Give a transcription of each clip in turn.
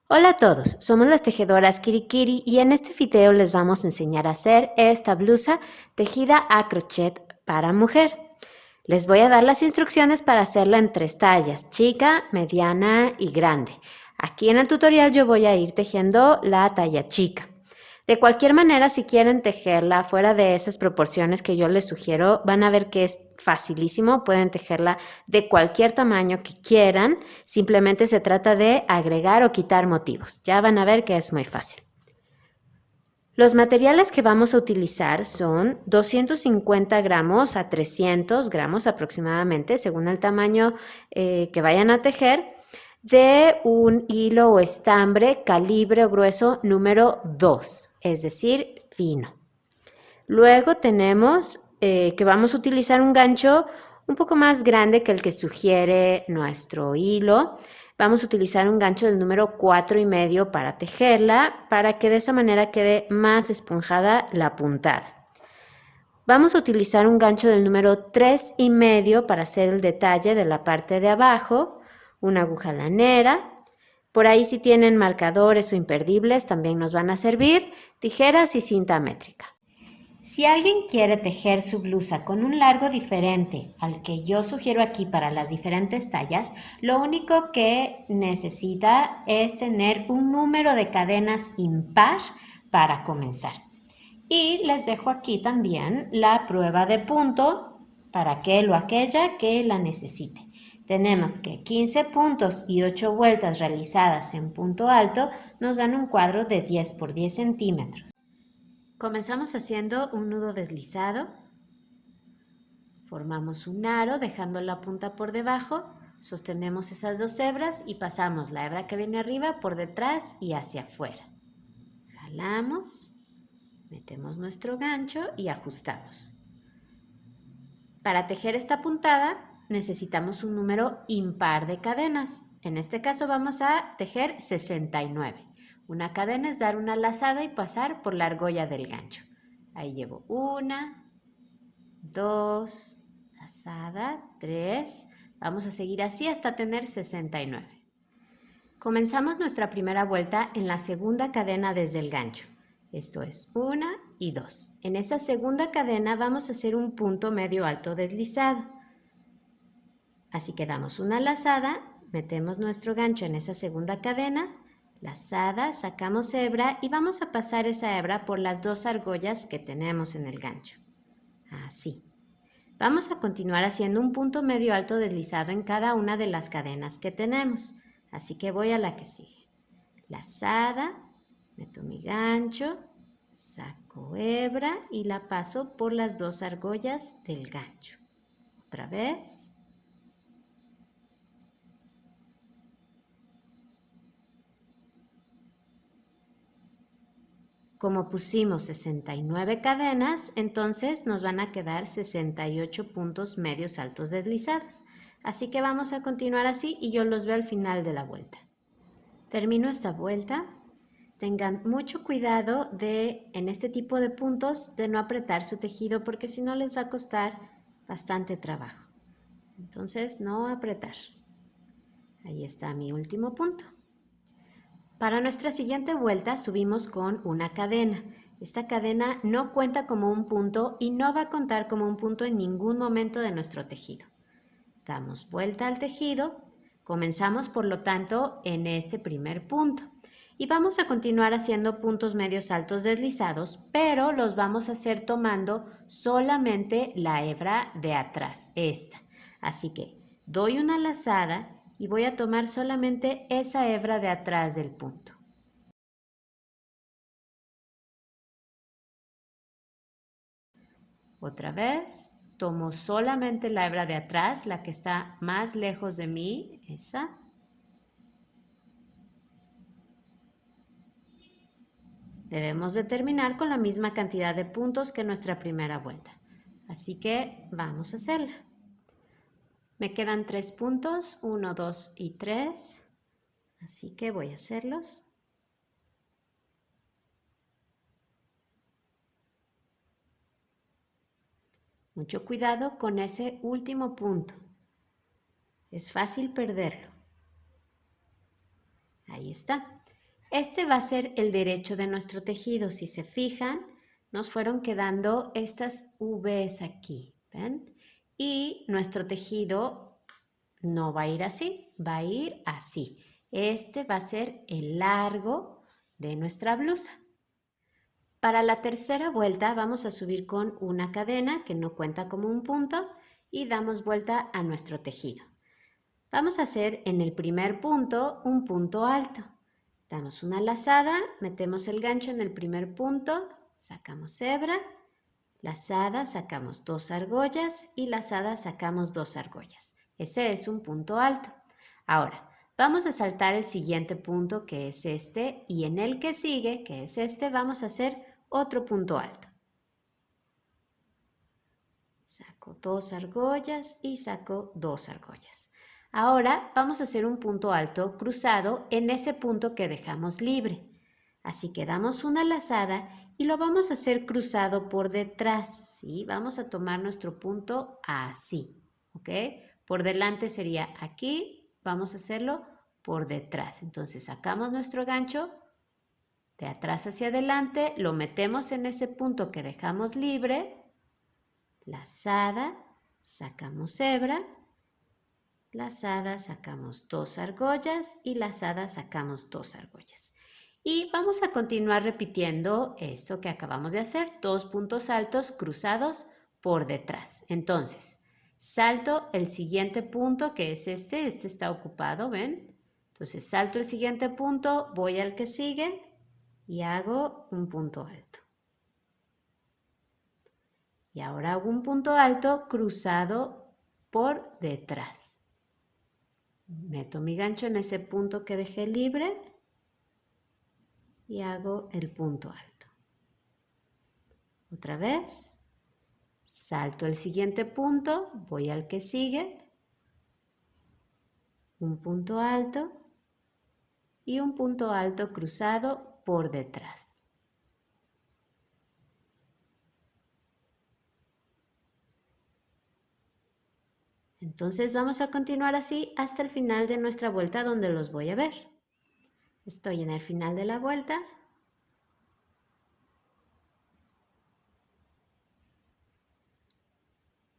Hola a todos, somos las tejedoras Kirikiri y en este video les vamos a enseñar a hacer esta blusa tejida a crochet para mujer. Les voy a dar las instrucciones para hacerla en 3 tallas, chica, mediana y grande. Aquí en el tutorial yo voy a ir tejiendo la talla chica. De cualquier manera, si quieren tejerla fuera de esas proporciones que yo les sugiero, van a ver que es facilísimo. Pueden tejerla de cualquier tamaño que quieran. Simplemente se trata de agregar o quitar motivos. Ya van a ver que es muy fácil. Los materiales que vamos a utilizar son 250 gramos a 300 gramos aproximadamente, según el tamaño que vayan a tejer, de un hilo o estambre calibre o grueso número 2, es decir, fino. Luego tenemos que vamos a utilizar un gancho un poco más grande que el que sugiere nuestro hilo. Vamos a utilizar un gancho del número 4,5 para tejerla, para que de esa manera quede más esponjada la puntada. Vamos a utilizar un gancho del número 3,5 para hacer el detalle de la parte de abajo, una aguja lanera. Por ahí si tienen marcadores o imperdibles también nos van a servir, tijeras y cinta métrica. Si alguien quiere tejer su blusa con un largo diferente al que yo sugiero aquí para las diferentes tallas, lo único que necesita es tener un número de cadenas impar para comenzar. Y les dejo aquí también la prueba de punto para aquel o aquella que la necesite. Tenemos que 15 puntos y 8 vueltas realizadas en punto alto nos dan un cuadro de 10 por 10 centímetros. Comenzamos haciendo un nudo deslizado, formamos un aro dejando la punta por debajo, sostenemos esas 2 hebras y pasamos la hebra que viene arriba por detrás y hacia afuera. Jalamos, metemos nuestro gancho y ajustamos. Para tejer esta puntada necesitamos un número impar de cadenas. En este caso vamos a tejer 69. Una cadena es dar una lazada y pasar por la argolla del gancho. Ahí llevo 1, 2, lazada, 3. Vamos a seguir así hasta tener 69. Comenzamos nuestra primera vuelta en la segunda cadena desde el gancho. Esto es 1 y 2. En esa segunda cadena vamos a hacer un punto medio alto deslizado. Así que damos una lazada, metemos nuestro gancho en esa segunda cadena, lazada, sacamos hebra y vamos a pasar esa hebra por las 2 argollas que tenemos en el gancho. Así. Vamos a continuar haciendo un punto medio alto deslizado en cada una de las cadenas que tenemos. Así que voy a la que sigue. Lazada, meto mi gancho, saco hebra y la paso por las 2 argollas del gancho. Otra vez. Como pusimos 69 cadenas, entonces nos van a quedar 68 puntos medios altos deslizados. Así que vamos a continuar así y yo los veo al final de la vuelta. Termino esta vuelta. Tengan mucho cuidado en este tipo de puntos, de no apretar su tejido porque si no les va a costar bastante trabajo. Entonces, no apretar. Ahí está mi último punto. Para nuestra siguiente vuelta subimos con una cadena. Esta cadena no cuenta como un punto y no va a contar como un punto en ningún momento de nuestro tejido. Damos vuelta al tejido, comenzamos por lo tanto en este primer punto y vamos a continuar haciendo puntos medios altos deslizados, pero los vamos a hacer tomando solamente la hebra de atrás, esta. Así que doy una lazada y voy a tomar solamente esa hebra de atrás del punto. Otra vez, tomo solamente la hebra de atrás, la que está más lejos de mí, esa. Debemos de terminar con la misma cantidad de puntos que nuestra primera vuelta. Así que vamos a hacerla. Me quedan 3 puntos, 1, 2 y 3. Así que voy a hacerlos. Mucho cuidado con ese último punto. Es fácil perderlo. Ahí está. este va a ser el derecho de nuestro tejido. Si se fijan, nos fueron quedando estas V's aquí, ¿ven? Y nuestro tejido no va a ir así, va a ir así. Este va a ser el largo de nuestra blusa. Para la tercera vuelta vamos a subir con una cadena que no cuenta como un punto y damos vuelta a nuestro tejido. Vamos a hacer en el primer punto un punto alto. Damos una lazada, metemos el gancho en el primer punto, sacamos hebra, lazada, sacamos 2 argollas y lazada, sacamos 2 argollas. Ese es un punto alto. Ahora, vamos a saltar el siguiente punto que es este y en el que sigue, que es este, vamos a hacer otro punto alto. Saco 2 argollas y saco 2 argollas. Ahora vamos a hacer un punto alto cruzado en ese punto que dejamos libre. Así que damos una lazada y lo vamos a hacer cruzado por detrás, ¿sí? Vamos a tomar nuestro punto así, ¿ok? Por delante sería aquí, vamos a hacerlo por detrás. Entonces sacamos nuestro gancho de atrás hacia adelante, lo metemos en ese punto que dejamos libre, lazada, sacamos hebra, lazada, sacamos 2 argollas y lazada, sacamos 2 argollas. Y vamos a continuar repitiendo esto que acabamos de hacer, 2 puntos altos cruzados por detrás. Entonces, salto el siguiente punto que es este está ocupado, ¿ven? Entonces, salto el siguiente punto, voy al que sigue y hago un punto alto. Y ahora hago un punto alto cruzado por detrás. Meto mi gancho en ese punto que dejé libre y hago el punto alto. Otra vez, salto el siguiente punto, voy al que sigue, un punto alto y un punto alto cruzado por detrás. Entonces vamos a continuar así hasta el final de nuestra vuelta donde los voy a ver. Estoy en el final de la vuelta.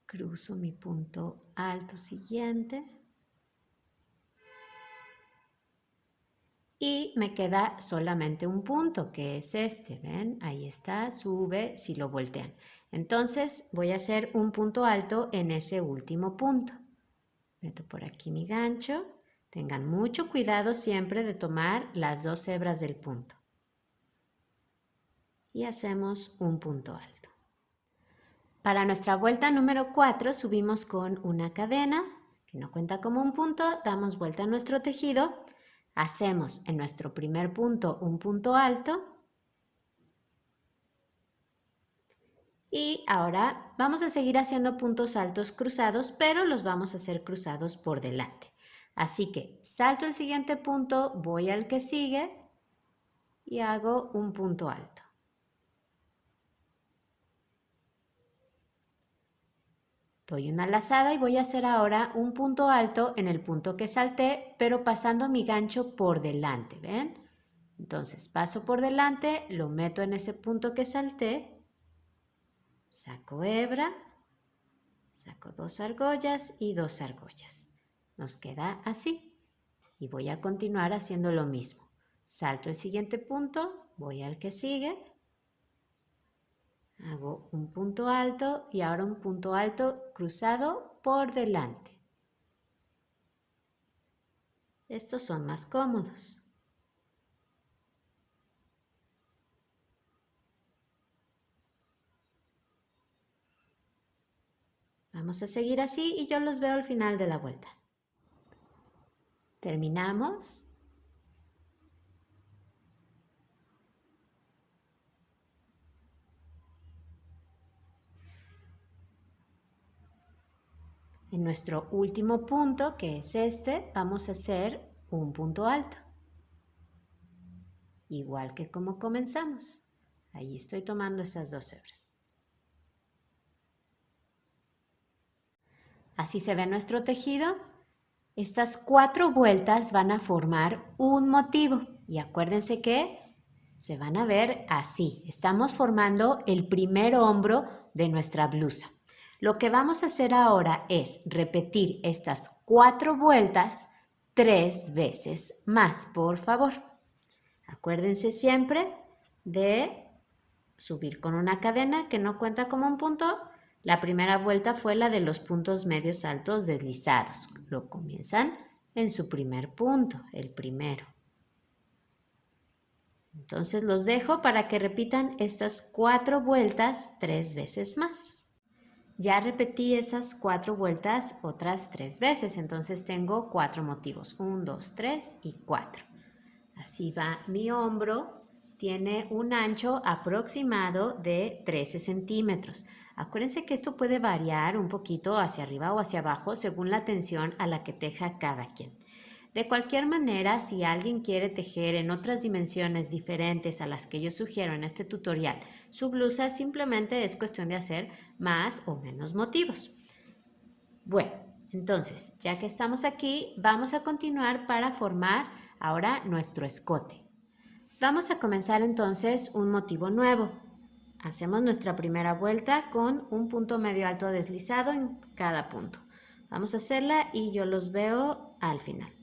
Cruzo mi punto alto siguiente. Y me queda solamente un punto, que es este, ¿ven? Ahí está, sube si lo voltean. Entonces voy a hacer un punto alto en ese último punto. Meto por aquí mi gancho. Tengan mucho cuidado siempre de tomar las 2 hebras del punto. Y hacemos un punto alto. Para nuestra vuelta número 4 subimos con una cadena, que no cuenta como un punto, damos vuelta a nuestro tejido. Hacemos en nuestro primer punto un punto alto y ahora vamos a seguir haciendo puntos altos cruzados, pero los vamos a hacer cruzados por delante. Así que salto el siguiente punto, voy al que sigue y hago un punto alto. Doy una lazada y voy a hacer ahora un punto alto en el punto que salté, pero pasando mi gancho por delante, ¿ven? Entonces paso por delante, lo meto en ese punto que salté, saco hebra, saco 2 argollas y 2 argollas. Nos queda así y voy a continuar haciendo lo mismo. Salto el siguiente punto, voy al que sigue, hago un punto alto y ahora un punto alto cruzado por delante. Estos son más cómodos. Vamos a seguir así y yo los veo al final de la vuelta. Terminamos. En nuestro último punto, que es este, vamos a hacer un punto alto. Igual que como comenzamos. Ahí estoy tomando esas 2 hebras. Así se ve nuestro tejido. Estas 4 vueltas van a formar un motivo. Y acuérdense que se van a ver así. Estamos formando el primer hombro de nuestra blusa. Lo que vamos a hacer ahora es repetir estas 4 vueltas 3 veces más, por favor. Acuérdense siempre de subir con una cadena que no cuenta como un punto. La primera vuelta fue la de los puntos medios altos deslizados. Lo comienzan en su primer punto, el primero. Entonces los dejo para que repitan estas 4 vueltas 3 veces más. Ya repetí esas 4 vueltas otras 3 veces, entonces tengo 4 motivos. 1, 2, 3 y 4. Así va mi hombro. Tiene un ancho aproximado de 13 centímetros. Acuérdense que esto puede variar un poquito hacia arriba o hacia abajo según la tensión a la que teja cada quien. De cualquier manera, si alguien quiere tejer en otras dimensiones diferentes a las que yo sugiero en este tutorial, su blusa simplemente es cuestión de hacer más o menos motivos. Bueno, entonces, ya que estamos aquí, vamos a continuar para formar ahora nuestro escote. Vamos a comenzar entonces un motivo nuevo. Hacemos nuestra primera vuelta con un punto medio alto deslizado en cada punto. Vamos a hacerla y yo los veo al final.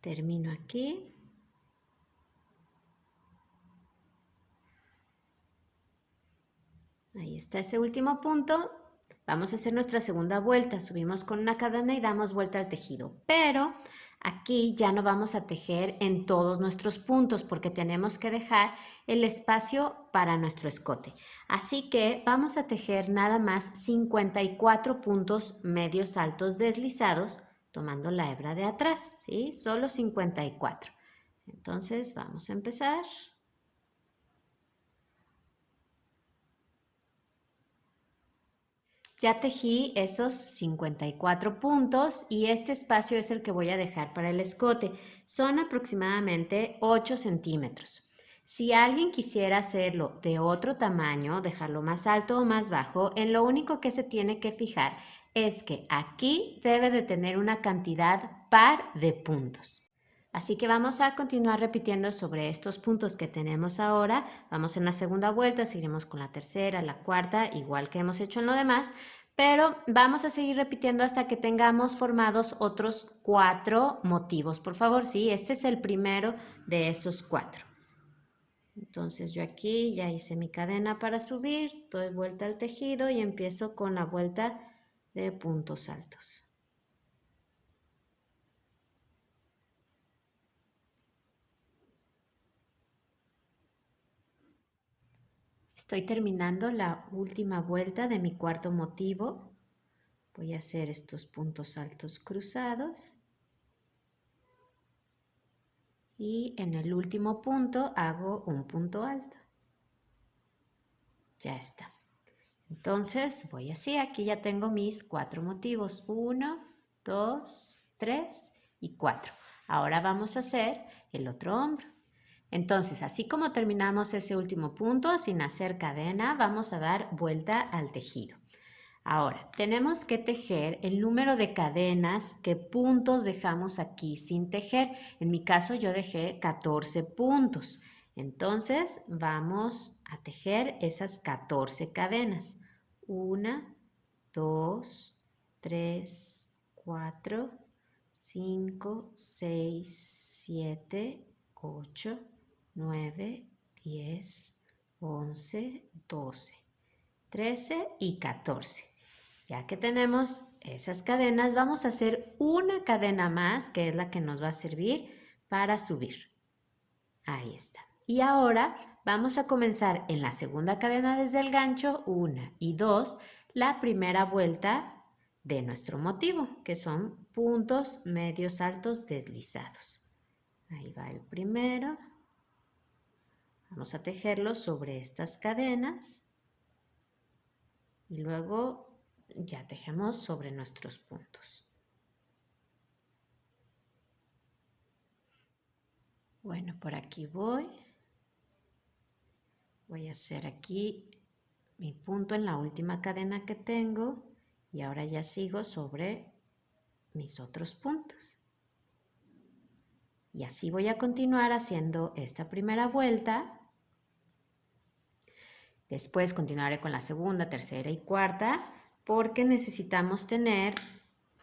Termino aquí. Ahí está ese último punto. Vamos a hacer nuestra segunda vuelta. Subimos con una cadena y damos vuelta al tejido. Pero aquí ya no vamos a tejer en todos nuestros puntos porque tenemos que dejar el espacio para nuestro escote. Así que vamos a tejer nada más 54 puntos medios altos deslizados tomando la hebra de atrás, ¿sí? Solo 54. Entonces vamos a empezar. Ya tejí esos 54 puntos y este espacio es el que voy a dejar para el escote. Son aproximadamente 8 centímetros. Si alguien quisiera hacerlo de otro tamaño, dejarlo más alto o más bajo, en lo único que se tiene que fijar es que aquí debe de tener una cantidad par de puntos. Así que vamos a continuar repitiendo sobre estos puntos que tenemos ahora. Vamos en la segunda vuelta, seguiremos con la tercera, la cuarta, igual que hemos hecho en lo demás, pero vamos a seguir repitiendo hasta que tengamos formados otros 4 motivos. Por favor, sí, este es el primero de esos 4. Entonces yo aquí ya hice mi cadena para subir, doy vuelta al tejido y empiezo con la vuelta de puntos altos. Estoy terminando la última vuelta de mi cuarto motivo. Voy a hacer estos puntos altos cruzados. Y en el último punto hago un punto alto. Ya está. Entonces voy así. Aquí ya tengo mis 4 motivos. 1, 2, 3 y 4. Ahora vamos a hacer el otro hombro. Entonces, así como terminamos ese último punto, sin hacer cadena, vamos a dar vuelta al tejido. Ahora, tenemos que tejer el número de cadenas que puntos dejamos aquí sin tejer. En mi caso yo dejé 14 puntos. Entonces, vamos a tejer esas 14 cadenas. 1, 2, 3, 4, 5, 6, 7, 8, 9, 10, 11, 12, 13 y 14. Ya que tenemos esas cadenas, vamos a hacer una cadena más, que es la que nos va a servir para subir. Ahí está. Y ahora vamos a comenzar en la segunda cadena desde el gancho, 1 y 2, la primera vuelta de nuestro motivo, que son puntos medios altos deslizados. Ahí va el primero. Vamos a tejerlo sobre estas cadenas y luego ya tejemos sobre nuestros puntos. Bueno, por aquí voy. Voy a hacer aquí mi punto en la última cadena que tengo y ahora ya sigo sobre mis otros puntos. Y así voy a continuar haciendo esta primera vuelta. Después continuaré con la segunda, tercera y cuarta porque necesitamos tener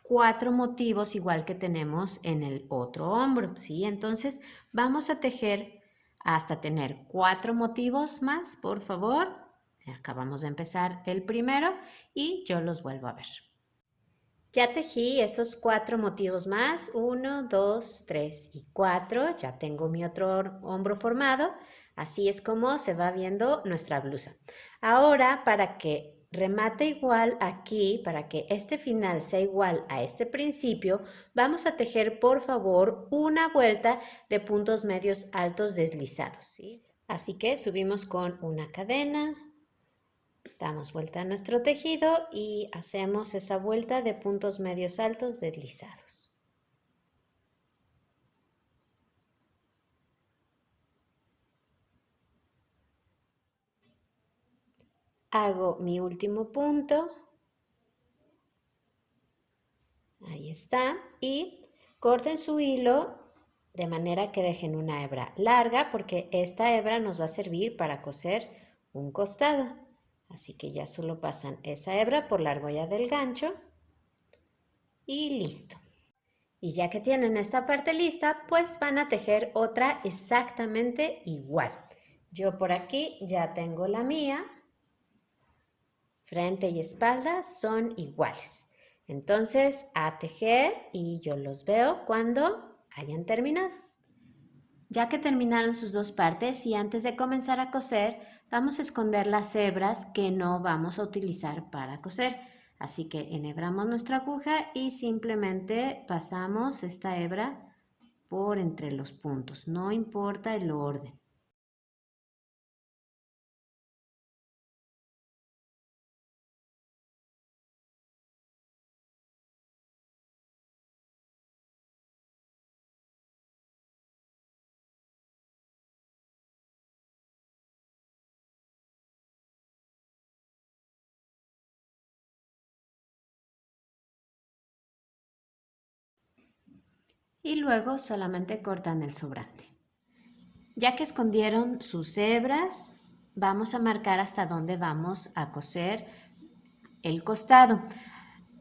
4 motivos igual que tenemos en el otro hombro, ¿sí? Entonces vamos a tejer hasta tener 4 motivos más, por favor. Acabamos de empezar el primero y yo los vuelvo a ver. Ya tejí esos 4 motivos más, 1, 2, 3 y 4. Ya tengo mi otro hombro formado. Así es como se va viendo nuestra blusa. Ahora, para que remate igual aquí, para que este final sea igual a este principio, vamos a tejer, por favor, una vuelta de puntos medios altos deslizados, ¿sí? Así que subimos con una cadena, damos vuelta a nuestro tejido y hacemos esa vuelta de puntos medios altos deslizados. Hago mi último punto. Ahí está. Y corten su hilo de manera que dejen una hebra larga porque esta hebra nos va a servir para coser un costado. Así que ya solo pasan esa hebra por la argolla del gancho y listo. Y ya que tienen esta parte lista, pues van a tejer otra exactamente igual. Yo por aquí ya tengo la mía. Frente y espalda son iguales. Entonces, a tejer y yo los veo cuando hayan terminado. Ya que terminaron sus dos partes y antes de comenzar a coser, vamos a esconder las hebras que no vamos a utilizar para coser. Así que enhebramos nuestra aguja y simplemente pasamos esta hebra por entre los puntos, no importa el orden. Y luego solamente cortan el sobrante. Ya que escondieron sus hebras, vamos a marcar hasta dónde vamos a coser el costado.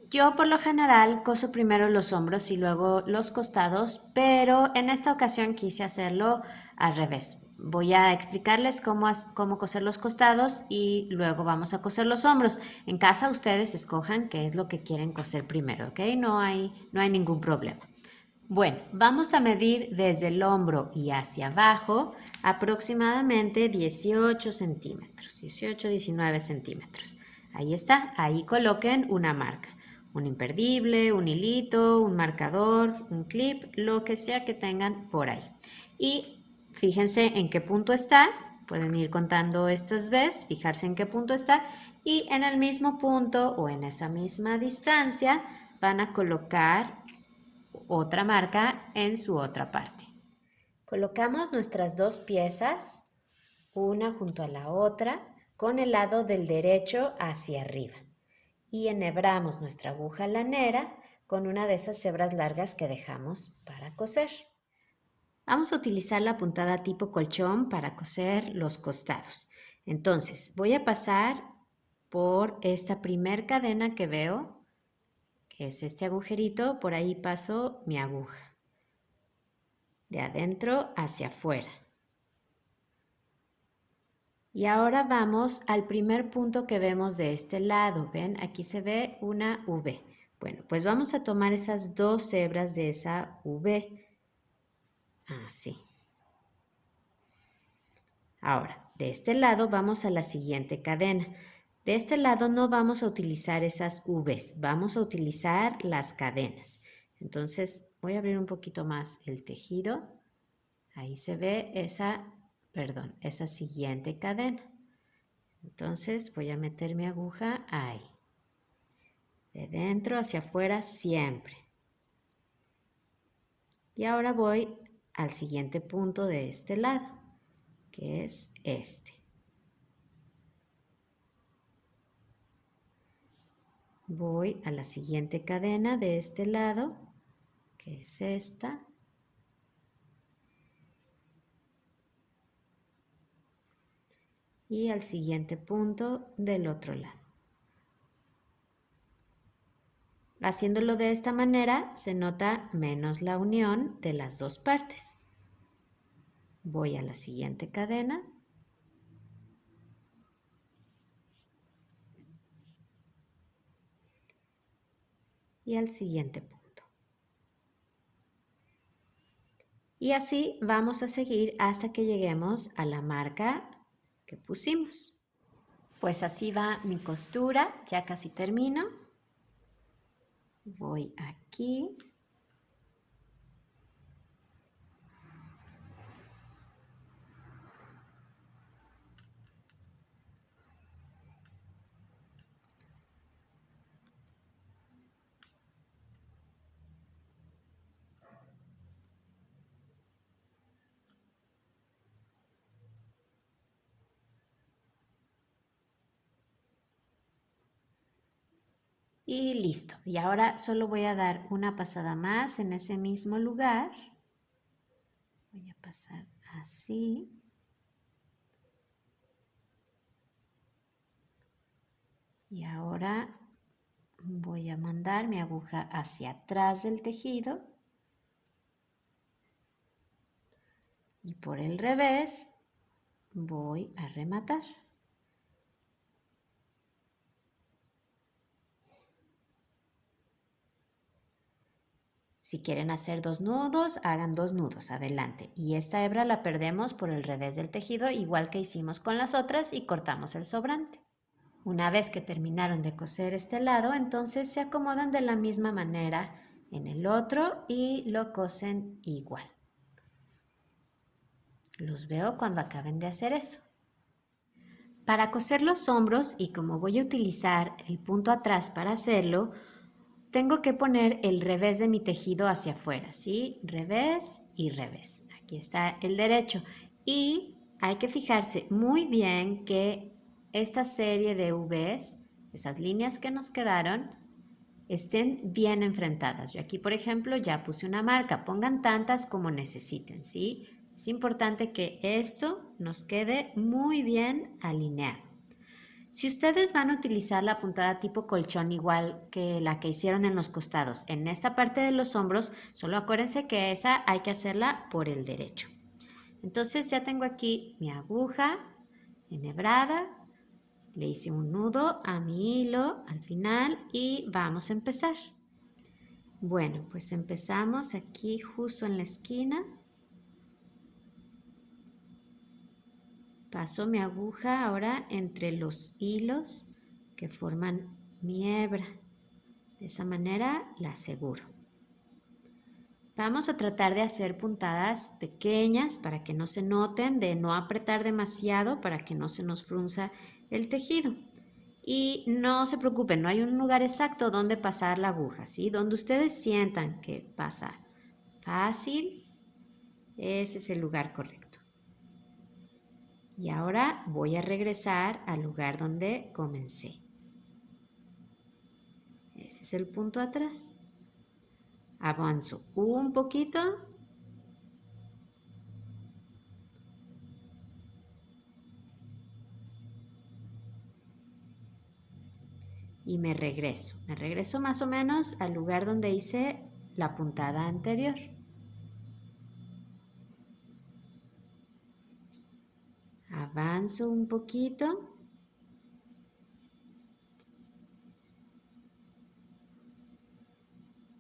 Yo por lo general coso primero los hombros y luego los costados, pero en esta ocasión quise hacerlo al revés. Voy a explicarles cómo coser los costados y luego vamos a coser los hombros. En casa ustedes escojan qué es lo que quieren coser primero, ¿ok? No hay ningún problema. Bueno, vamos a medir desde el hombro y hacia abajo aproximadamente 18 centímetros, 18, 19 centímetros. Ahí está, ahí coloquen una marca, un imperdible, un hilito, un marcador, un clip, lo que sea que tengan por ahí. Y fíjense en qué punto está, pueden ir contando estas veces, fijarse en qué punto está y en el mismo punto o en esa misma distancia van a colocar otra marca en su otra parte. Colocamos nuestras dos piezas, una junto a la otra, con el lado del derecho hacia arriba y enhebramos nuestra aguja lanera con una de esas hebras largas que dejamos para coser. Vamos a utilizar la puntada tipo colchón para coser los costados. Entonces voy a pasar por esta primer cadena que veo, que es este agujerito, por ahí paso mi aguja. De adentro hacia afuera. Y ahora vamos al primer punto que vemos de este lado. ¿Ven? Aquí se ve una V. Bueno, pues vamos a tomar esas dos hebras de esa V. Así. Ahora, de este lado vamos a la siguiente cadena. De este lado no vamos a utilizar esas Vs, vamos a utilizar las cadenas. Entonces voy a abrir un poquito más el tejido. Ahí se ve esa siguiente cadena. Entonces voy a meter mi aguja ahí. De dentro hacia afuera siempre. Y ahora voy al siguiente punto de este lado, que es este. Voy a la siguiente cadena de este lado, que es esta. Y al siguiente punto del otro lado. Haciéndolo de esta manera se nota menos la unión de las dos partes. Voy a la siguiente cadena. Y al siguiente punto. Y así vamos a seguir hasta que lleguemos a la marca que pusimos. Pues así va mi costura, ya casi termino. Voy aquí. Y listo. Y ahora solo voy a dar una pasada más en ese mismo lugar. Voy a pasar así. Y ahora voy a mandar mi aguja hacia atrás del tejido. Y por el revés voy a rematar. Si quieren hacer 2 nudos, hagan 2 nudos, adelante. Y esta hebra la perdemos por el revés del tejido, igual que hicimos con las otras, y cortamos el sobrante. Una vez que terminaron de coser este lado, entonces se acomodan de la misma manera en el otro y lo cosen igual. Los veo cuando acaben de hacer eso. Para coser los hombros, y como voy a utilizar el punto atrás para hacerlo, tengo que poner el revés de mi tejido hacia afuera, ¿sí? Revés y revés. Aquí está el derecho. Y hay que fijarse muy bien que esta serie de V's, esas líneas que nos quedaron, estén bien enfrentadas. Yo aquí, por ejemplo, ya puse una marca. Pongan tantas como necesiten, ¿sí? Es importante que esto nos quede muy bien alineado. Si ustedes van a utilizar la puntada tipo colchón igual que la que hicieron en los costados, en esta parte de los hombros, solo acuérdense que esa hay que hacerla por el derecho. Entonces ya tengo aquí mi aguja enhebrada, le hice un nudo a mi hilo al final y vamos a empezar. Bueno, pues empezamos aquí justo en la esquina. Paso mi aguja ahora entre los hilos que forman mi hebra. De esa manera la aseguro. Vamos a tratar de hacer puntadas pequeñas para que no se noten, de no apretar demasiado para que no se nos frunza el tejido. Y no se preocupen, no hay un lugar exacto donde pasar la aguja, ¿sí? Donde ustedes sientan que pasa fácil, ese es el lugar correcto. Y ahora voy a regresar al lugar donde comencé. Ese es el punto atrás. Avanzo un poquito y me regreso. Me regreso más o menos al lugar donde hice la puntada anterior. Avanzo un poquito.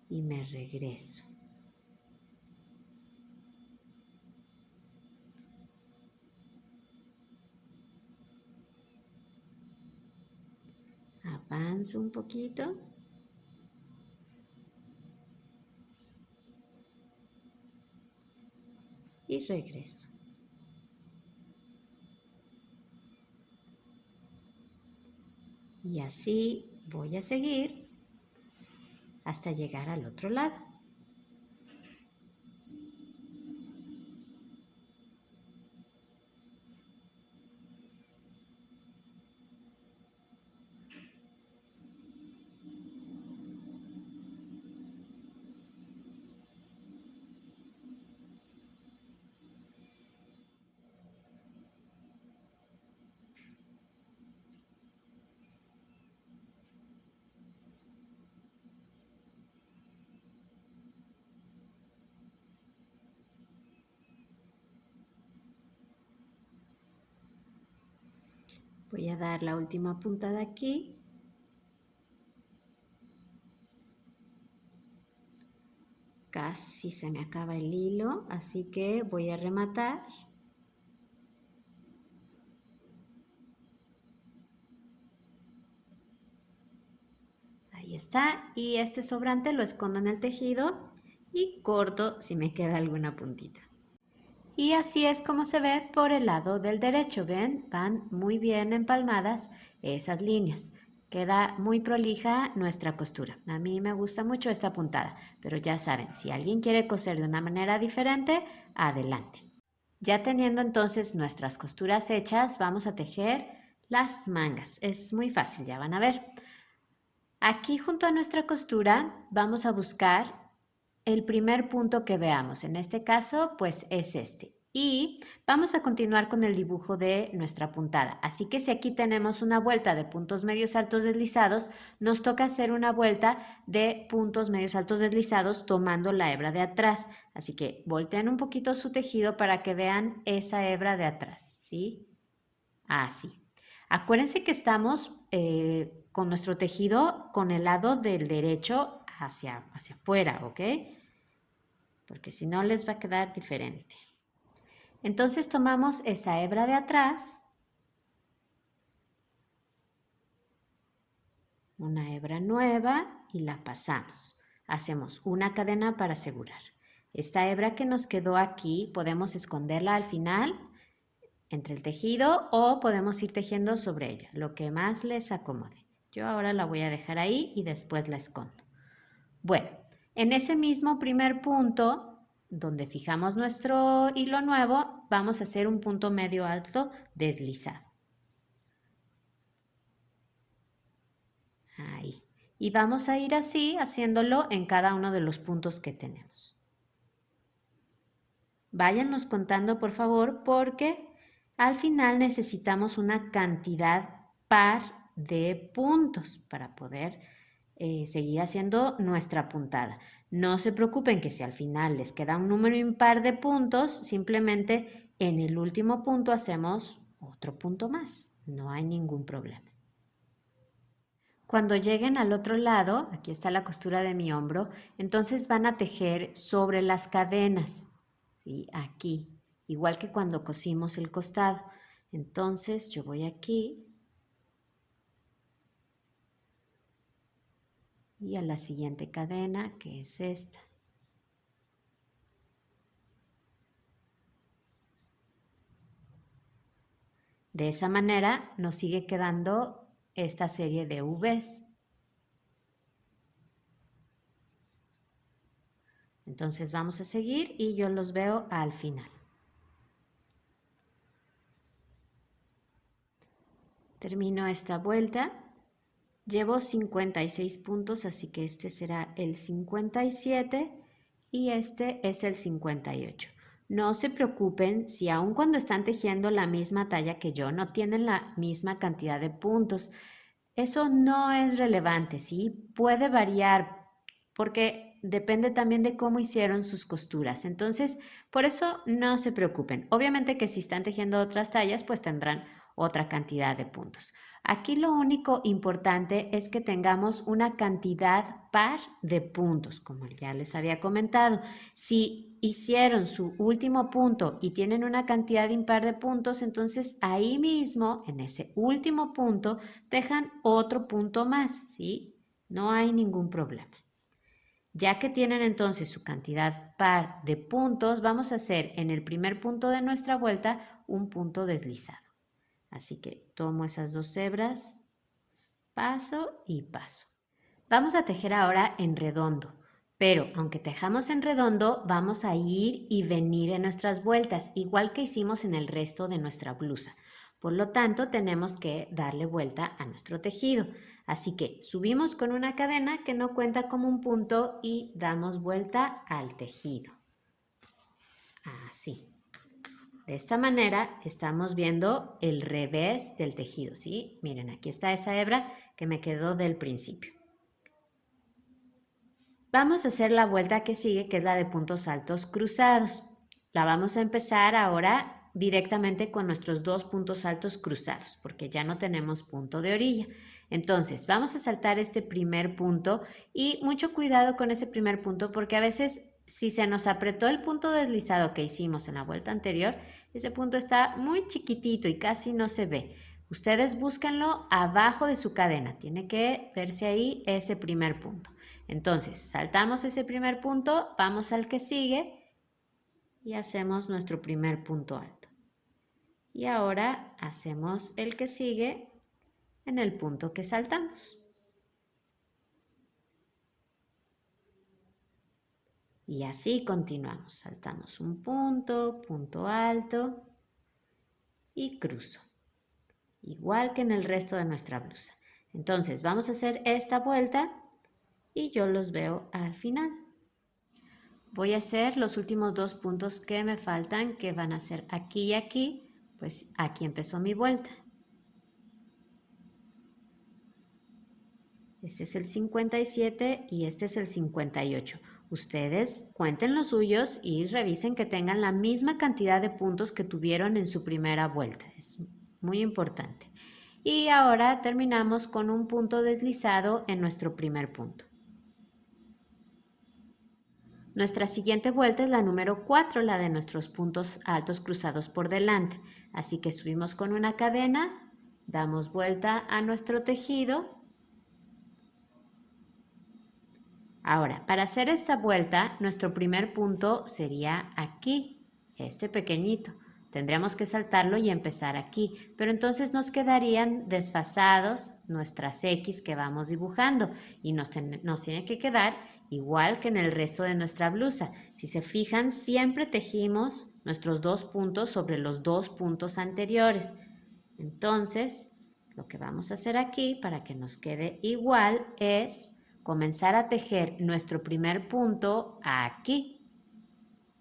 Y me regreso. Avanzo un poquito. Y regreso. Y así voy a seguir hasta llegar al otro lado. Voy a dar la última puntada aquí. Casi se me acaba el hilo, así que voy a rematar. Ahí está, y este sobrante lo escondo en el tejido y corto si me queda alguna puntita. Y así es como se ve por el lado del derecho, ¿ven? Van muy bien empalmadas esas líneas. Queda muy prolija nuestra costura. A mí me gusta mucho esta puntada, pero ya saben, si alguien quiere coser de una manera diferente, adelante. Ya teniendo entonces nuestras costuras hechas, vamos a tejer las mangas. Es muy fácil, ya van a ver. Aquí junto a nuestra costura vamos a buscar el primer punto que veamos. En este caso, pues es este. Y vamos a continuar con el dibujo de nuestra puntada. Así que si aquí tenemos una vuelta de puntos medios altos deslizados, nos toca hacer una vuelta de puntos medios altos deslizados tomando la hebra de atrás. Así que volteen un poquito su tejido para que vean esa hebra de atrás, ¿sí? Así. Acuérdense que estamos con nuestro tejido con el lado del derecho hacia afuera, ¿ok? Porque si no les va a quedar diferente. Entonces tomamos esa hebra de atrás, una hebra nueva y la pasamos. Hacemos una cadena para asegurar. Esta hebra que nos quedó aquí podemos esconderla al final entre el tejido o podemos ir tejiendo sobre ella, lo que más les acomode. Yo ahora la voy a dejar ahí y después la escondo. Bueno, en ese mismo primer punto, donde fijamos nuestro hilo nuevo, vamos a hacer un punto medio alto deslizado. Ahí. Y vamos a ir así, haciéndolo en cada uno de los puntos que tenemos. Váyanos contando, por favor, porque al final necesitamos una cantidad par de puntos para poder seguir haciendo nuestra puntada. No se preocupen que si al final les queda un número impar de puntos, simplemente en el último punto hacemos otro punto más. No hay ningún problema. Cuando lleguen al otro lado, aquí está la costura de mi hombro, entonces van a tejer sobre las cadenas, ¿sí? Aquí, igual que cuando cosimos el costado. Entonces yo voy aquí y a la siguiente cadena, que es esta. De esa manera nos sigue quedando esta serie de V's. Entonces vamos a seguir y yo los veo al final. Termino esta vuelta. Llevo 56 puntos, así que este será el 57 y este es el 58. No se preocupen si aun cuando están tejiendo la misma talla que yo, no tienen la misma cantidad de puntos. Eso no es relevante, ¿sí? Puede variar porque depende también de cómo hicieron sus costuras. Entonces, por eso no se preocupen. Obviamente que si están tejiendo otras tallas, pues tendrán otra cantidad de puntos. Aquí lo único importante es que tengamos una cantidad par de puntos, como ya les había comentado. Si hicieron su último punto y tienen una cantidad impar de puntos, entonces ahí mismo, en ese último punto, dejan otro punto más, ¿sí? No hay ningún problema. Ya que tienen entonces su cantidad par de puntos, vamos a hacer en el primer punto de nuestra vuelta un punto deslizado. Así que tomo esas dos hebras, paso y paso. Vamos a tejer ahora en redondo, pero aunque tejamos en redondo, vamos a ir y venir en nuestras vueltas, igual que hicimos en el resto de nuestra blusa. Por lo tanto, tenemos que darle vuelta a nuestro tejido. Así que subimos con una cadena que no cuenta como un punto y damos vuelta al tejido. Así. De esta manera estamos viendo el revés del tejido, ¿sí? Miren, aquí está esa hebra que me quedó del principio. Vamos a hacer la vuelta que sigue, que es la de puntos altos cruzados. La vamos a empezar ahora directamente con nuestros 2 puntos altos cruzados, porque ya no tenemos punto de orilla. Entonces, vamos a saltar este primer punto y mucho cuidado con ese primer punto, porque a veces si se nos apretó el punto deslizado que hicimos en la vuelta anterior, ese punto está muy chiquitito y casi no se ve. Ustedes búsquenlo abajo de su cadena, tiene que verse ahí ese primer punto. Entonces, saltamos ese primer punto, vamos al que sigue y hacemos nuestro primer punto alto. Y ahora hacemos el que sigue en el punto que saltamos. Y así continuamos. Saltamos un punto, punto alto y cruzo. Igual que en el resto de nuestra blusa. Entonces vamos a hacer esta vuelta y yo los veo al final. Voy a hacer los últimos 2 puntos que me faltan, que van a ser aquí y aquí. Pues aquí empezó mi vuelta. Este es el 57 y este es el 58. Ustedes cuenten los suyos y revisen que tengan la misma cantidad de puntos que tuvieron en su primera vuelta. Es muy importante. Y ahora terminamos con un punto deslizado en nuestro primer punto. Nuestra siguiente vuelta es la número 4, la de nuestros puntos altos cruzados por delante. Así que subimos con una cadena, damos vuelta a nuestro tejido. Ahora, para hacer esta vuelta, nuestro primer punto sería aquí, este pequeñito. Tendríamos que saltarlo y empezar aquí, pero entonces nos quedarían desfasados nuestras X que vamos dibujando y nos tiene que quedar igual que en el resto de nuestra blusa. Si se fijan, siempre tejimos nuestros 2 puntos sobre los 2 puntos anteriores. Entonces, lo que vamos a hacer aquí para que nos quede igual es comenzar a tejer nuestro primer punto aquí,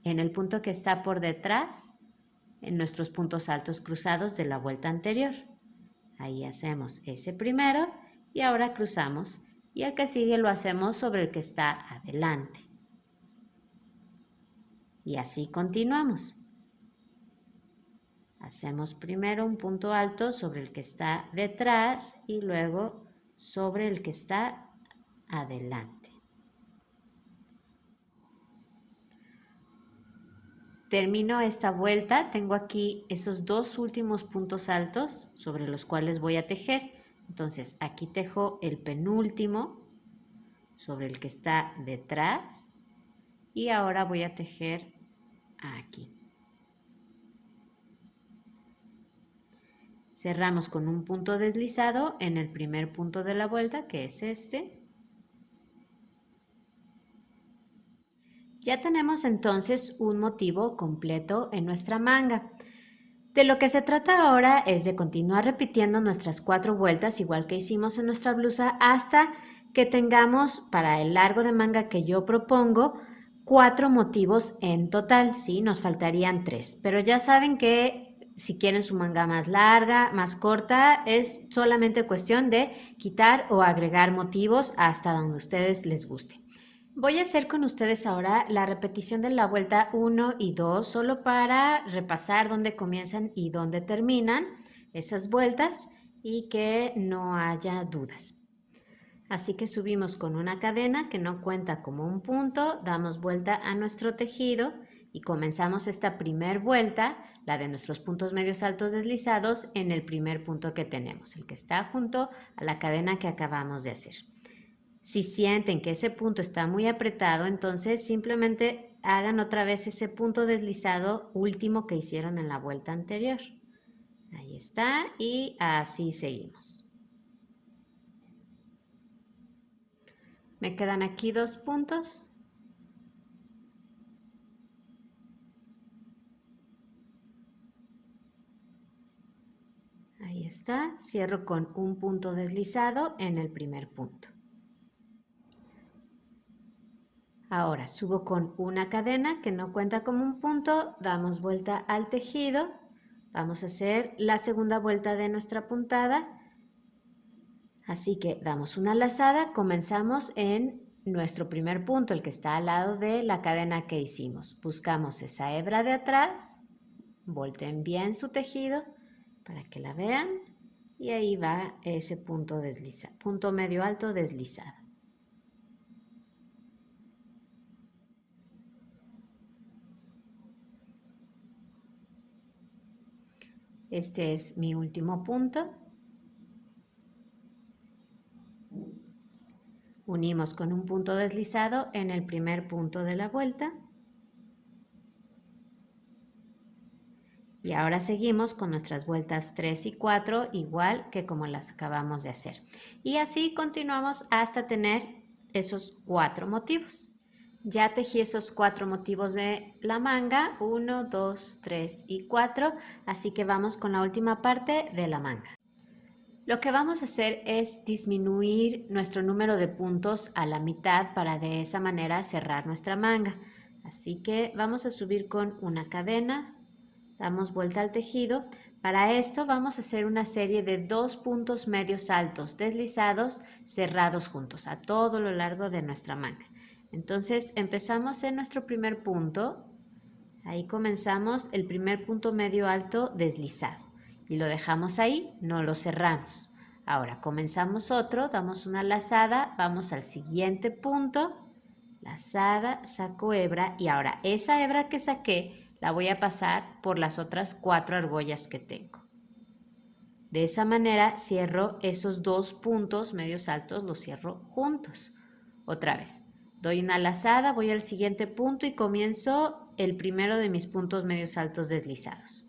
en el punto que está por detrás, en nuestros puntos altos cruzados de la vuelta anterior. Ahí hacemos ese primero y ahora cruzamos y el que sigue lo hacemos sobre el que está adelante. Y así continuamos. Hacemos primero un punto alto sobre el que está detrás y luego sobre el que está adelante. Termino esta vuelta, tengo aquí esos 2 últimos puntos altos sobre los cuales voy a tejer. Entonces aquí tejo el penúltimo sobre el que está detrás y ahora voy a tejer aquí. Cerramos con un punto deslizado en el primer punto de la vuelta, que es este. Ya tenemos entonces un motivo completo en nuestra manga. De lo que se trata ahora es de continuar repitiendo nuestras 4 vueltas, igual que hicimos en nuestra blusa, hasta que tengamos, para el largo de manga que yo propongo, 4 motivos en total, ¿sí? Nos faltarían 3, pero ya saben que si quieren su manga más larga, más corta, es solamente cuestión de quitar o agregar motivos hasta donde a ustedes les guste. Voy a hacer con ustedes ahora la repetición de la vuelta 1 y 2, solo para repasar dónde comienzan y dónde terminan esas vueltas y que no haya dudas. Así que subimos con una cadena que no cuenta como un punto, damos vuelta a nuestro tejido y comenzamos esta primer vuelta, la de nuestros puntos medios altos deslizados, en el primer punto que tenemos, el que está junto a la cadena que acabamos de hacer. Si sienten que ese punto está muy apretado, entonces simplemente hagan otra vez ese punto deslizado último que hicieron en la vuelta anterior. Ahí está y así seguimos. Me quedan aquí 2 puntos. Ahí está, cierro con un punto deslizado en el primer punto. Ahora subo con una cadena que no cuenta como un punto, damos vuelta al tejido, vamos a hacer la segunda vuelta de nuestra puntada, así que damos una lazada, comenzamos en nuestro primer punto, el que está al lado de la cadena que hicimos. Buscamos esa hebra de atrás, Volteen bien su tejido para que la vean y ahí va ese punto deslizado, punto medio alto deslizado. Este es mi último punto. Unimos con un punto deslizado en el primer punto de la vuelta. Y ahora seguimos con nuestras vueltas 3 y 4, igual que como las acabamos de hacer. Y así continuamos hasta tener esos 4 motivos. Ya tejí esos 4 motivos de la manga, 1, 2, 3 y 4, así que vamos con la última parte de la manga. Lo que vamos a hacer es disminuir nuestro número de puntos a la mitad para de esa manera cerrar nuestra manga. Así que vamos a subir con una cadena, damos vuelta al tejido. Para esto vamos a hacer una serie de 2 puntos medios altos deslizados cerrados juntos a todo lo largo de nuestra manga. Entonces empezamos en nuestro primer punto, ahí comenzamos el primer punto medio alto deslizado y lo dejamos ahí, no lo cerramos. Ahora comenzamos otro, damos una lazada, vamos al siguiente punto, lazada, saco hebra y ahora esa hebra que saqué la voy a pasar por las otras 4 argollas que tengo. De esa manera cierro esos 2 puntos medios altos, los cierro juntos. Otra vez, doy una lazada, voy al siguiente punto y comienzo el primero de mis puntos medios altos deslizados.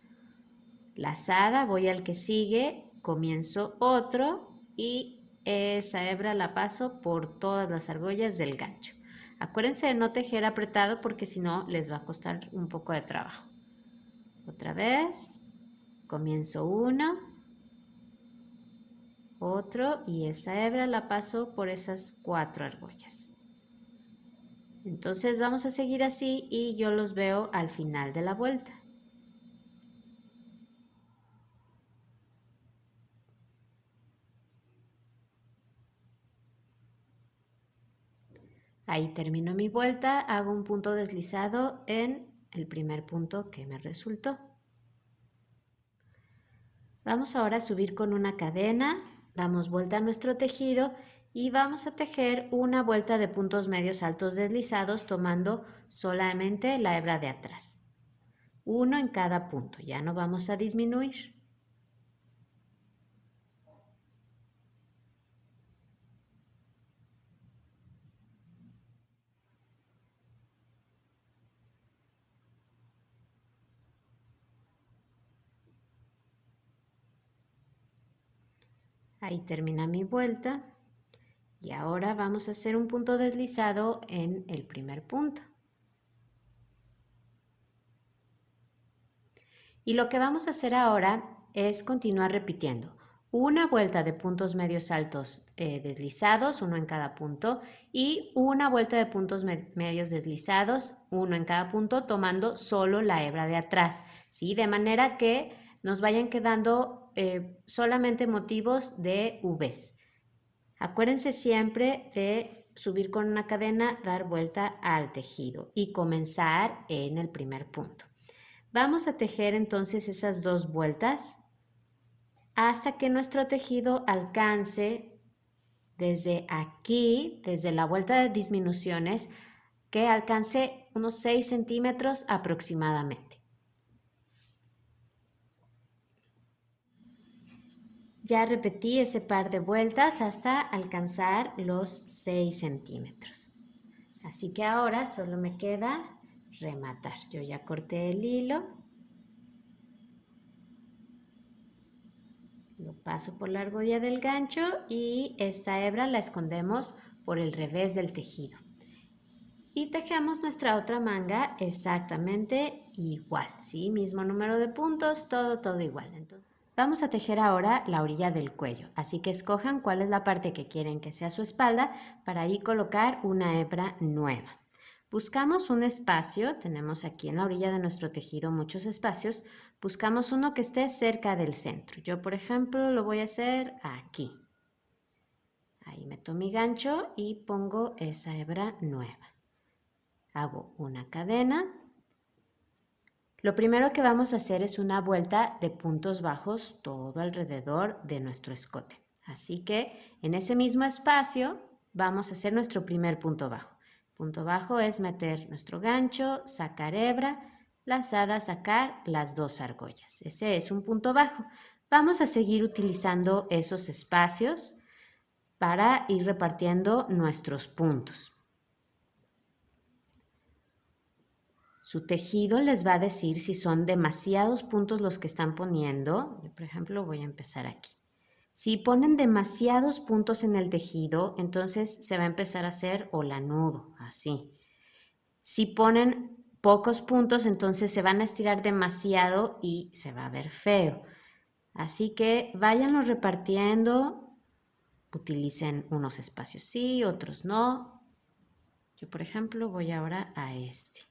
Lazada, voy al que sigue, comienzo otro y esa hebra la paso por todas las argollas del gancho. Acuérdense de no tejer apretado porque si no les va a costar un poco de trabajo. Otra vez, comienzo uno, otro y esa hebra la paso por esas 4 argollas. Entonces vamos a seguir así y yo los veo al final de la vuelta. Ahí termino mi vuelta, hago un punto deslizado en el primer punto que me resultó. Vamos ahora a subir con una cadena, damos vuelta a nuestro tejido y vamos a tejer una vuelta de puntos medios altos deslizados tomando solamente la hebra de atrás. Uno en cada punto, ya no vamos a disminuir. Ahí termina mi vuelta y ahora vamos a hacer un punto deslizado en el primer punto. Y lo que vamos a hacer ahora es continuar repitiendo una vuelta de puntos medios altos deslizados, uno en cada punto, y una vuelta de puntos medios deslizados, uno en cada punto, tomando solo la hebra de atrás, ¿sí? De manera que nos vayan quedando solamente motivos de Vs. Acuérdense siempre de subir con una cadena, dar vuelta al tejido y comenzar en el primer punto. Vamos a tejer entonces esas 2 vueltas hasta que nuestro tejido alcance desde aquí, desde la vuelta de disminuciones, que alcance unos 6 centímetros aproximadamente. Ya repetí ese par de vueltas hasta alcanzar los 6 centímetros. Así que ahora solo me queda rematar. Yo ya corté el hilo. Lo paso por la argolla del gancho y esta hebra la escondemos por el revés del tejido. Y tejemos nuestra otra manga exactamente igual, ¿sí? Mismo número de puntos, todo igual. Entonces, vamos a tejer ahora la orilla del cuello, así que escojan cuál es la parte que quieren que sea su espalda para ahí colocar una hebra nueva. Buscamos un espacio, tenemos aquí en la orilla de nuestro tejido muchos espacios, buscamos uno que esté cerca del centro. Yo, por ejemplo, lo voy a hacer aquí. Ahí meto mi gancho y pongo esa hebra nueva. Hago una cadena, Lo primero que vamos a hacer es una vuelta de puntos bajos todo alrededor de nuestro escote. Así que en ese mismo espacio vamos a hacer nuestro primer punto bajo. Punto bajo es meter nuestro gancho, sacar hebra, lazada, sacar las dos argollas. Ese es un punto bajo. Vamos a seguir utilizando esos espacios para ir repartiendo nuestros puntos. Su tejido les va a decir si son demasiados puntos los que están poniendo. Yo, por ejemplo, voy a empezar aquí. Si ponen demasiados puntos en el tejido, entonces se va a empezar a hacer holanudo, así. Si ponen pocos puntos, entonces se van a estirar demasiado y se va a ver feo. Así que váyanlos repartiendo, utilicen unos espacios sí, otros no. Yo, por ejemplo, voy ahora a este.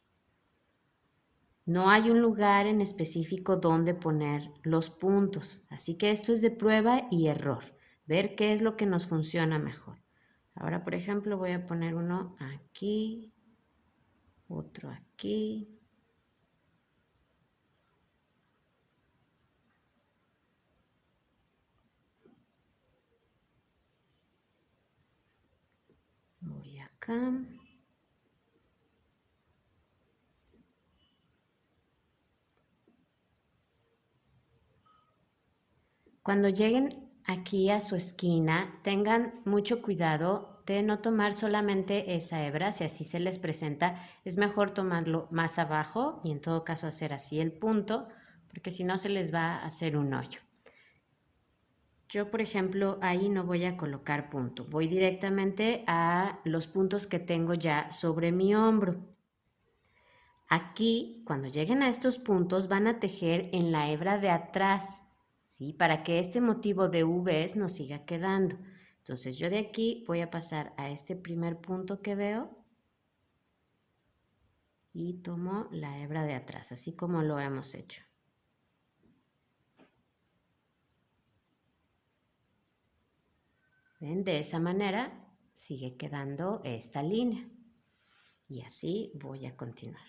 No hay un lugar en específico donde poner los puntos, así que esto es de prueba y error, ver qué es lo que nos funciona mejor. Ahora, por ejemplo, voy a poner uno aquí, otro aquí. Voy acá. Cuando lleguen aquí a su esquina, tengan mucho cuidado de no tomar solamente esa hebra, si así se les presenta, es mejor tomarlo más abajo y en todo caso hacer así el punto, porque si no se les va a hacer un hoyo. Yo, por ejemplo, ahí no voy a colocar punto, voy directamente a los puntos que tengo ya sobre mi hombro. Aquí, cuando lleguen a estos puntos, van a tejer en la hebra de atrás, ¿sí? Para que este motivo de V's nos siga quedando. Entonces yo de aquí voy a pasar a este primer punto que veo y tomo la hebra de atrás, así como lo hemos hecho. ¿Ven? De esa manera sigue quedando esta línea. Y así voy a continuar.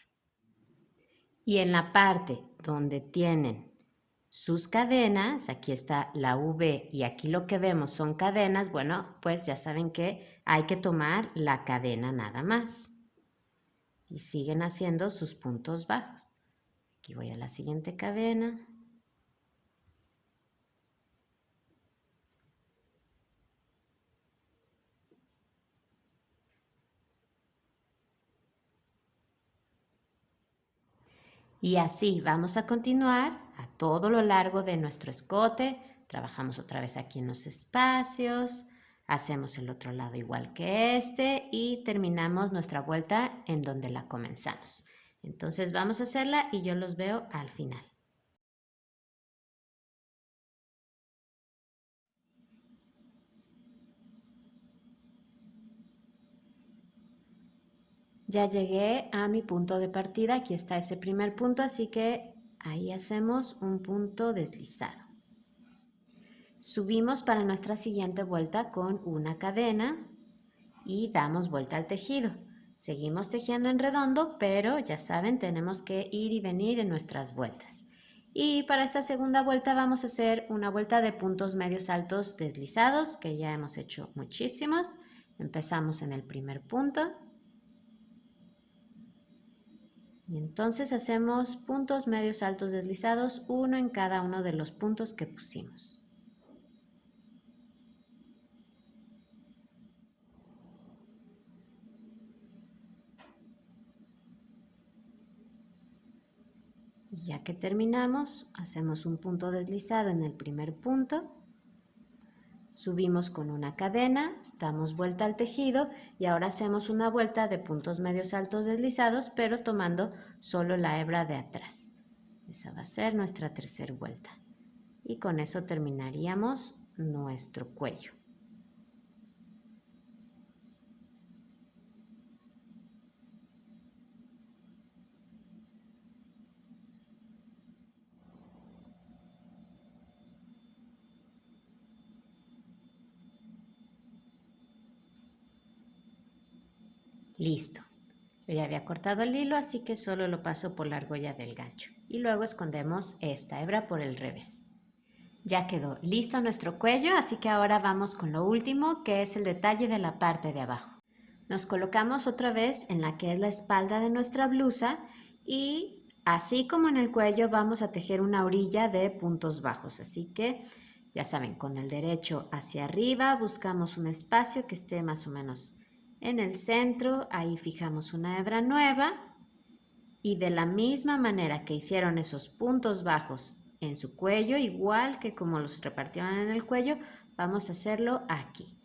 Y en la parte donde tienen sus cadenas, aquí está la V y aquí lo que vemos son cadenas, bueno, pues ya saben que hay que tomar la cadena nada más. Y siguen haciendo sus puntos bajos. Aquí voy a la siguiente cadena. Y así vamos a continuar a todo lo largo de nuestro escote. Trabajamos otra vez aquí en los espacios, hacemos el otro lado igual que este y terminamos nuestra vuelta en donde la comenzamos. Entonces vamos a hacerla y yo los veo al final. Ya llegué a mi punto de partida, aquí está ese primer punto, así que ahí hacemos un punto deslizado. Subimos para nuestra siguiente vuelta con una cadena y damos vuelta al tejido. Seguimos tejiendo en redondo, pero ya saben, tenemos que ir y venir en nuestras vueltas. Y para esta segunda vuelta vamos a hacer una vuelta de puntos medios altos deslizados, que ya hemos hecho muchísimos. Empezamos en el primer punto. Y entonces hacemos puntos medios altos deslizados, uno en cada uno de los puntos que pusimos. Y ya que terminamos, hacemos un punto deslizado en el primer punto, subimos con una cadena, damos vuelta al tejido y ahora hacemos una vuelta de puntos medios altos deslizados, pero tomando solo la hebra de atrás. Esa va a ser nuestra tercera vuelta. Y con eso terminaríamos nuestro cuello. Listo. Yo ya había cortado el hilo, así que solo lo paso por la argolla del gancho. Y luego escondemos esta hebra por el revés. Ya quedó listo nuestro cuello, así que ahora vamos con lo último, que es el detalle de la parte de abajo. Nos colocamos otra vez en la que es la espalda de nuestra blusa y así como en el cuello vamos a tejer una orilla de puntos bajos. Así que ya saben, con el derecho hacia arriba buscamos un espacio que esté más o menos en el centro. Ahí fijamos una hebra nueva y de la misma manera que hicieron esos puntos bajos en su cuello, igual que como los repartieron en el cuello, vamos a hacerlo aquí.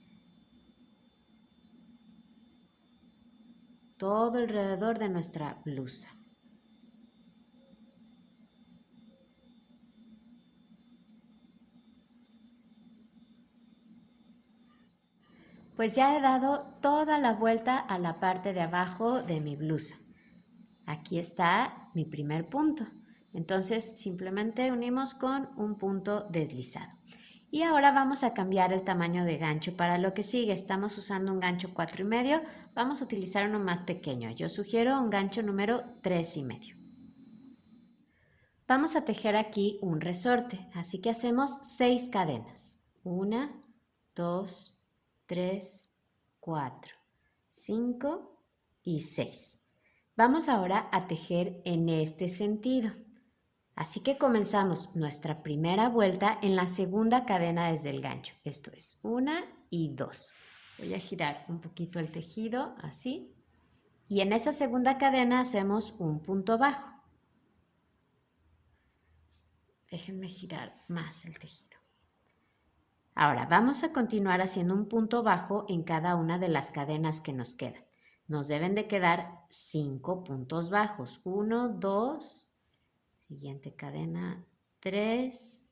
Todo alrededor de nuestra blusa. Pues ya he dado toda la vuelta a la parte de abajo de mi blusa. Aquí está mi primer punto. Entonces simplemente unimos con un punto deslizado. Y ahora vamos a cambiar el tamaño de gancho para lo que sigue. Estamos usando un gancho 4,5. Vamos a utilizar uno más pequeño. Yo sugiero un gancho número 3,5. Vamos a tejer aquí un resorte, así que hacemos 6 cadenas. 1, 2, 3, 4, 5 y 6. Vamos ahora a tejer en este sentido. Así que comenzamos nuestra primera vuelta en la segunda cadena desde el gancho. Esto es 1 y 2. Voy a girar un poquito el tejido, así. Y en esa segunda cadena hacemos un punto bajo. Déjenme girar más el tejido. Ahora vamos a continuar haciendo un punto bajo en cada una de las cadenas que nos quedan. Nos deben de quedar 5 puntos bajos. 1, 2, siguiente cadena 3,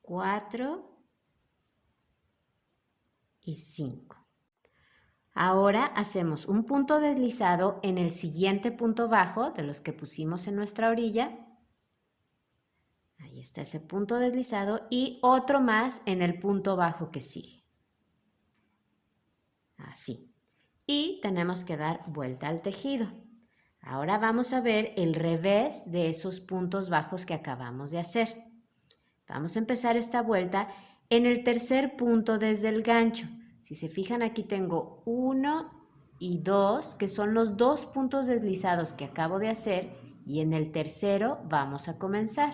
4 y 5. Ahora hacemos un punto deslizado en el siguiente punto bajo de los que pusimos en nuestra orilla. Ahí está ese punto deslizado y otro más en el punto bajo que sigue. Así. Y tenemos que dar vuelta al tejido. Ahora vamos a ver el revés de esos puntos bajos que acabamos de hacer. Vamos a empezar esta vuelta en el tercer punto desde el gancho. Si se fijan, aquí tengo 1 y 2, que son los 2 puntos deslizados que acabo de hacer, y en el tercero vamos a comenzar,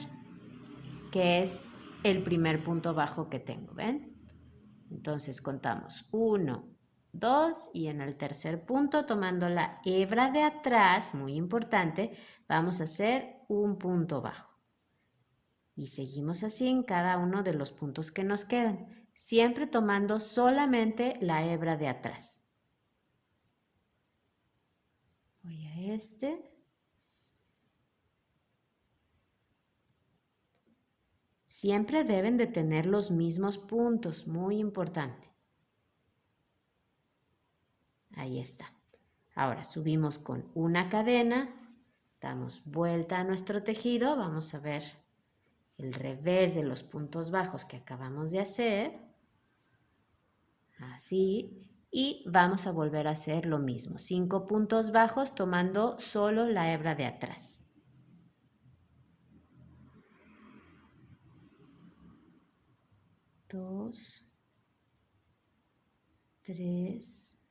que es el primer punto bajo que tengo, ¿ven? Entonces contamos 1, 2 y en el tercer punto, tomando la hebra de atrás, muy importante, vamos a hacer un punto bajo. Y seguimos así en cada uno de los puntos que nos quedan, siempre tomando solamente la hebra de atrás. Voy a este. Siempre deben de tener los mismos puntos, muy importante. Ahí está. Ahora subimos con una cadena, damos vuelta a nuestro tejido, vamos a ver el revés de los puntos bajos que acabamos de hacer, así, y vamos a volver a hacer lo mismo, 5 puntos bajos tomando solo la hebra de atrás. Dos, 3,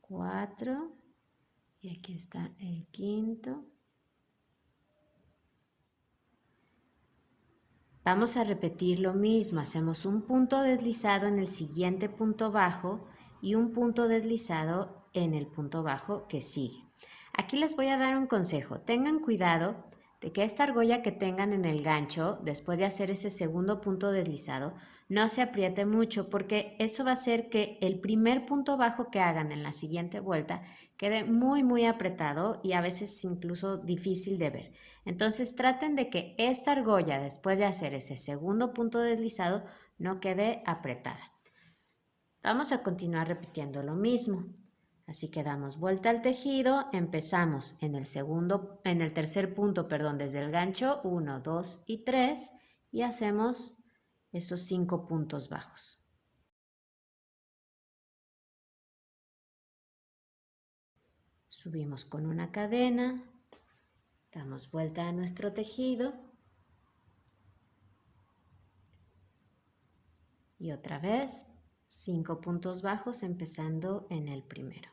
4 y aquí está el quinto. Vamos a repetir lo mismo, hacemos un punto deslizado en el siguiente punto bajo y un punto deslizado en el punto bajo que sigue. Aquí les voy a dar un consejo, tengan cuidado de que esta argolla que tengan en el gancho, después de hacer ese segundo punto deslizado, no se apriete mucho porque eso va a hacer que el primer punto bajo que hagan en la siguiente vuelta quede muy apretado y a veces incluso difícil de ver. Entonces traten de que esta argolla, después de hacer ese segundo punto deslizado, no quede apretada. Vamos a continuar repitiendo lo mismo. Así que damos vuelta al tejido, empezamos en el tercer punto, perdón, desde el gancho, 1, 2 y 3 y hacemos esos 5 puntos bajos. Subimos con una cadena, damos vuelta a nuestro tejido y otra vez 5 puntos bajos empezando en el primero.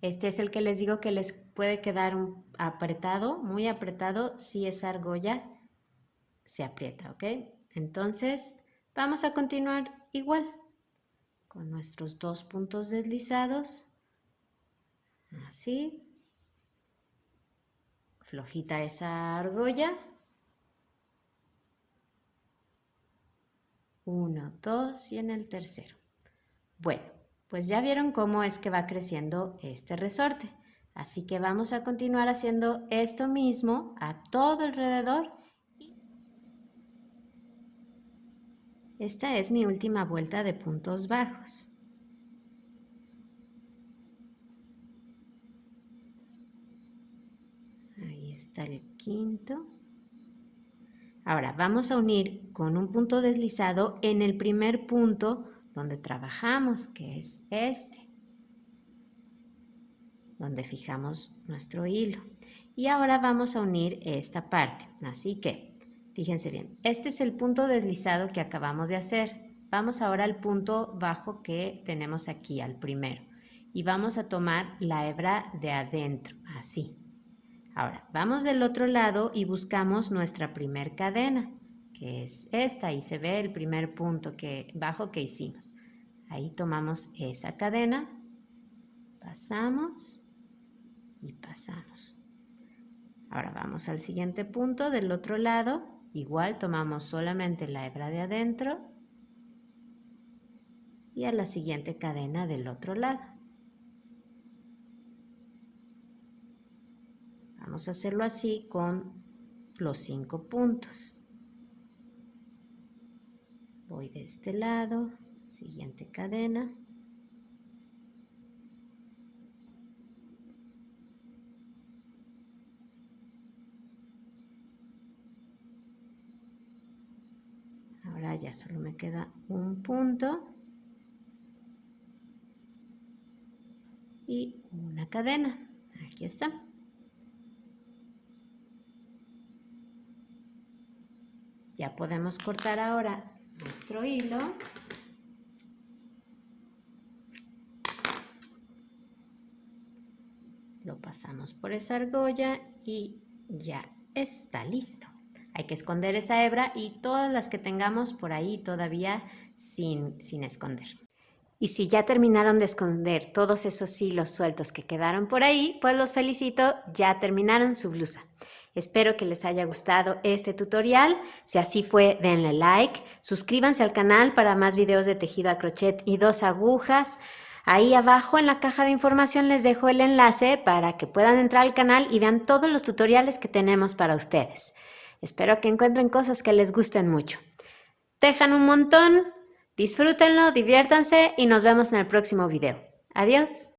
Este es el que les digo que les puede quedar apretado, muy apretado si esa argolla se aprieta, ¿ok? Entonces vamos a continuar igual con nuestros 2 puntos deslizados, así, flojita esa argolla, 1, 2 y en el tercero. Bueno, pues ya vieron cómo es que va creciendo este resorte, así que vamos a continuar haciendo esto mismo a todo alrededor. Esta es mi última vuelta de puntos bajos. Ahí está el quinto. Ahora vamos a unir con un punto deslizado en el primer punto donde trabajamos, que es este, donde fijamos nuestro hilo. Y ahora vamos a unir esta parte, así que fíjense bien, este es el punto deslizado que acabamos de hacer. Vamos ahora al punto bajo que tenemos aquí, al primero, y vamos a tomar la hebra de adentro, así. Ahora, vamos del otro lado y buscamos nuestra primer cadena, que es esta, ahí se ve el primer punto bajo que hicimos. Ahí tomamos esa cadena, pasamos y pasamos. Ahora vamos al siguiente punto del otro lado, igual tomamos solamente la hebra de adentro y a la siguiente cadena del otro lado. Vamos a hacerlo así con los 5 puntos. Voy de este lado, siguiente cadena. Ahora ya solo me queda un punto y una cadena. Aquí está. Ya podemos cortar ahora nuestro hilo. Lo pasamos por esa argolla y ya está listo. Hay que esconder esa hebra y todas las que tengamos por ahí todavía sin esconder. Y si ya terminaron de esconder todos esos hilos sueltos que quedaron por ahí, pues los felicito, ya terminaron su blusa. Espero que les haya gustado este tutorial. Si así fue, denle like. Suscríbanse al canal para más videos de tejido a crochet y 2 agujas. Ahí abajo en la caja de información les dejo el enlace para que puedan entrar al canal y vean todos los tutoriales que tenemos para ustedes. Espero que encuentren cosas que les gusten mucho. Tejan un montón, disfrútenlo, diviértanse y nos vemos en el próximo video. Adiós.